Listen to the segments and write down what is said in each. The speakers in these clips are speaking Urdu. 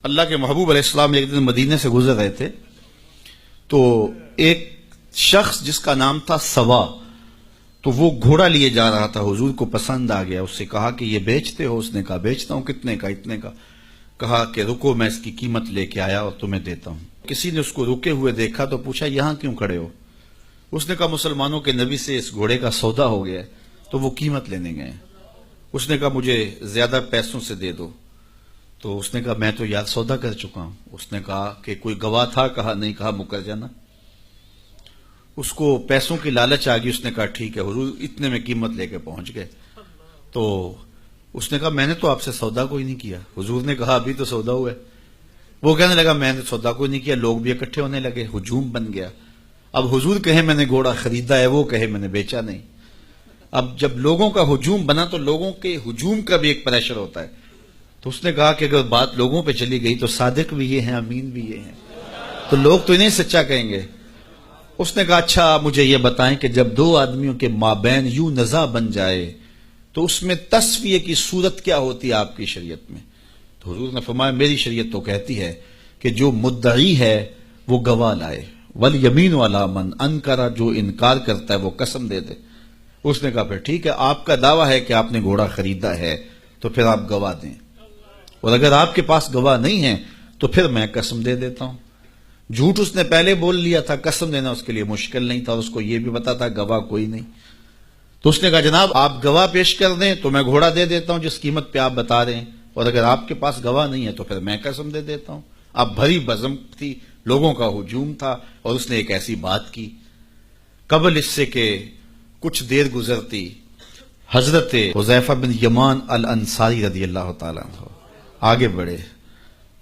اللہ کے محبوب علیہ السلام ایک دن مدینے سے گزر رہے تھے تو ایک شخص جس کا نام تھا سوا، تو وہ گھوڑا لیے جا رہا تھا، حضور کو پسند آ گیا، اس سے کہا کہ یہ بیچتے ہو؟ اس نے کہا بیچتا ہوں۔ کتنے کا؟ اتنے کا۔ کہا کہ رکو میں اس کی قیمت لے کے آیا اور تمہیں دیتا ہوں۔ کسی نے اس کو رکے ہوئے دیکھا تو پوچھا یہاں کیوں کھڑے ہو؟ اس نے کہا مسلمانوں کے نبی سے اس گھوڑے کا سودا ہو گیا ہے تو وہ قیمت لینے گئے۔ اس نے کہا مجھے زیادہ پیسوں سے دے دو، تو اس نے کہا میں تو یار سودا کر چکا ہوں۔ اس نے کہا کہ کوئی گواہ تھا؟ کہا نہیں۔ کہا مکر جانا۔ اس کو پیسوں کی لالچ آ گئی، اس نے کہا ٹھیک ہے حضور، اتنے میں قیمت لے کے پہنچ گئے۔ تو اس نے کہا میں نے تو آپ سے سودا کوئی نہیں کیا۔ حضور نے کہا ابھی تو سودا ہوا ہے۔ وہ کہنے لگا میں نے سودا کوئی نہیں کیا۔ لوگ بھی اکٹھے ہونے لگے، ہجوم بن گیا۔ اب حضور کہے میں نے گھوڑا خریدا ہے، وہ کہے میں نے بیچا نہیں۔ اب جب لوگوں کا ہجوم بنا تو لوگوں کے ہجوم کا بھی ایک پریشر ہوتا ہے۔ تو اس نے کہا کہ اگر بات لوگوں پہ چلی گئی تو صادق بھی یہ ہیں، امین بھی یہ ہیں، تو لوگ تو انہیں سچا کہیں گے۔ اس نے کہا اچھا مجھے یہ بتائیں کہ جب دو آدمیوں کے مابین یوں نزاع بن جائے تو اس میں تصفیہ کی صورت کیا ہوتی ہے آپ کی شریعت میں؟ تو حضور نے فرمایا میری شریعت تو کہتی ہے کہ جو مدعی ہے وہ گواہ لائے، والیمین علی من انکر، جو انکار کرتا ہے وہ قسم دے دے۔ اس نے کہا پھر ٹھیک ہے، آپ کا دعویٰ ہے کہ آپ نے گھوڑا خریدا ہے تو پھر آپ گواہ دیں، اور اگر آپ کے پاس گواہ نہیں ہے تو پھر میں قسم دے دیتا ہوں۔ جھوٹ اس نے پہلے بول لیا تھا، قسم دینا اس کے لیے مشکل نہیں تھا، اس کو یہ بھی پتا تھا گواہ کوئی نہیں۔ تو اس نے کہا جناب آپ گواہ پیش کر دیں تو میں گھوڑا دے دیتا ہوں جس قیمت پہ آپ بتا رہے ہیں، اور اگر آپ کے پاس گواہ نہیں ہے تو پھر میں قسم دے دیتا ہوں۔ اب بھری بزم تھی، لوگوں کا ہجوم تھا، اور اس نے ایک ایسی بات کی۔ قبل اس سے کہ کچھ دیر گزرتی حضرت حذیفہ بن یمان الانصاری رضی اللہ تعالیٰ عنہ آگے بڑھے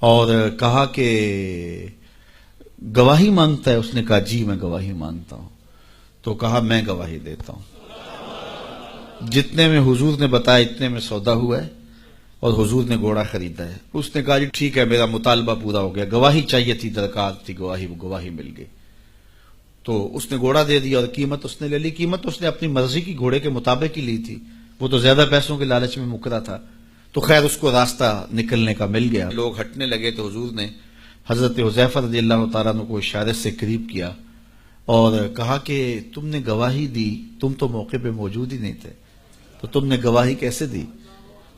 اور کہا کہ گواہی مانگتا ہے؟ اس نے کہا جی میں گواہی مانگتا ہوں۔ تو کہا میں گواہی دیتا ہوں، جتنے میں حضور نے بتایا اتنے میں سودا ہوا ہے اور حضور نے گھوڑا خریدا ہے۔ اس نے کہا جی ٹھیک ہے میرا مطالبہ پورا ہو گیا، گواہی چاہیے تھی، درکار تھی گواہی، وہ گواہی مل گئی۔ تو اس نے گھوڑا دے دیا اور قیمت اس نے لے لی۔ قیمت اس نے اپنی مرضی کی گھوڑے کے مطابق ہی لی تھی، وہ تو زیادہ پیسوں کے لالچ میں مکرا تھا۔ تو خیر اس کو راستہ نکلنے کا مل گیا، لوگ ہٹنے لگے تو حضور نے حضرت حذیفہ رضی اللہ تعالیٰ عنہ کو اشارے سے قریب کیا اور کہا کہ تم نے گواہی دی، تم تو موقع پہ موجود ہی نہیں تھے، تو تم نے گواہی کیسے دی؟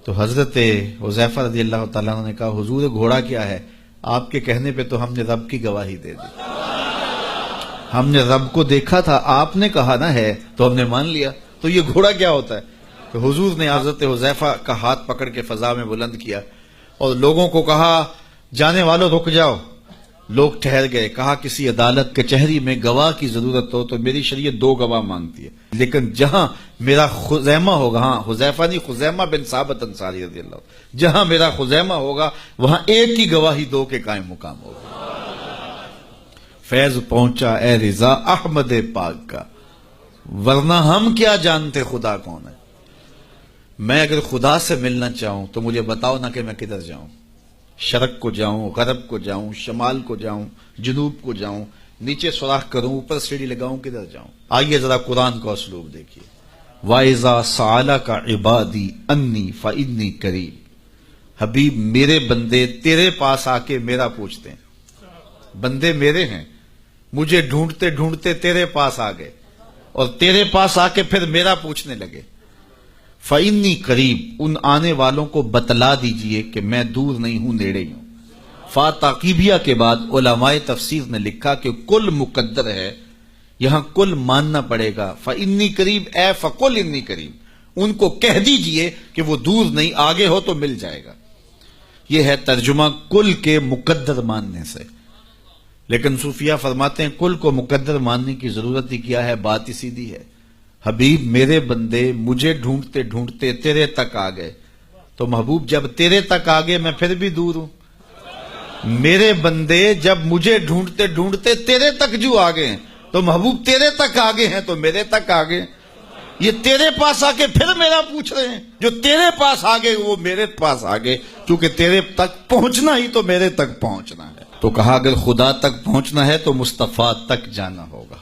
تو حضرت حذیفہ رضی اللہ تعالیٰ عنہ نے کہا حضور گھوڑا کیا ہے، آپ کے کہنے پہ تو ہم نے رب کی گواہی دے دی، ہم نے رب کو دیکھا تھا، آپ نے کہا نہ ہے تو ہم نے مان لیا، تو یہ گھوڑا کیا ہوتا ہے؟ تو حضور نے حضرت حذیفہ کا ہاتھ پکڑ کے فضا میں بلند کیا اور لوگوں کو کہا جانے والوں رک جاؤ۔ لوگ ٹھہر گئے۔ کہا کسی عدالت کچہری میں گواہ کی ضرورت ہو تو میری شریعت دو گواہ مانگتی ہے، لیکن جہاں میرا خزیمہ ہوگا، ہاں حذیفہ نہیں، خزیمہ بن ثابت انصاری رضی اللہ، جہاں میرا خزیمہ ہوگا وہاں ایک ہی گواہی دو کے قائم مقام ہوگا۔ فیض پہنچا اے رضا احمد پاک کا، ورنہ ہم کیا جانتے خدا کون ہے۔ میں اگر خدا سے ملنا چاہوں تو مجھے بتاؤ نہ کہ میں کدھر جاؤں، شرق کو جاؤں، غرب کو جاؤں، شمال کو جاؤں، جنوب کو جاؤں، نیچے سوراخ کروں، اوپر سیڑھی لگاؤں، کدھر جاؤں؟ آئیے ذرا قرآن کا اسلوب دیکھیے۔ وَإِذَا سَأَلَكَ عِبَادِي أَنِّي فَإِنِّي قَرِيبٌ، حبیب میرے بندے تیرے پاس آ کے میرا پوچھتے ہیں، بندے میرے ہیں، مجھے ڈھونڈتے ڈھونڈتے تیرے پاس آ گئے اور تیرے پاس آ کے پھر میرا پوچھنے لگے۔ فَإِنِّي قریب، ان آنے والوں کو بتلا دیجئے کہ میں دور نہیں ہوں، نیڑے ہوں۔ فا تاقیبیہ کے بعد علماء تفسیر نے لکھا کہ کل مقدر ہے، یہاں کل ماننا پڑے گا۔ فَإِنِّي قریب اے فَقُلْ إِنِّي قریب، ان کو کہہ دیجئے کہ وہ دور نہیں، آگے ہو تو مل جائے گا۔ یہ ہے ترجمہ کل کے مقدر ماننے سے۔ لیکن صوفیہ فرماتے ہیں کل کو مقدر ماننے کی ضرورت ہی کیا ہے، بات ہی سیدھی ہے۔ حبیب میرے بندے مجھے ڈھونڈتے ڈھونڈتے تیرے تک آ گئے، تو محبوب جب تیرے تک آ گئے میں پھر بھی دور ہوں۔ میرے بندے جب مجھے ڈھونڈتے ڈھونڈتے تیرے تک جو آ گئے تو محبوب تیرے تک آ گئے ہیں تو میرے تک آ گئے۔ یہ تیرے پاس آ کے پھر میرا پوچھ رہے ہیں، جو تیرے پاس آ گئے وہ میرے پاس آ گئے، کیونکہ تیرے تک پہنچنا ہی تو میرے تک پہنچنا ہے۔ تو کہا اگر خدا تک پہنچنا ہے تو مصطفیٰ تک جانا ہوگا،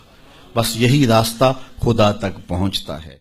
بس یہی راستہ خدا تک پہنچتا ہے۔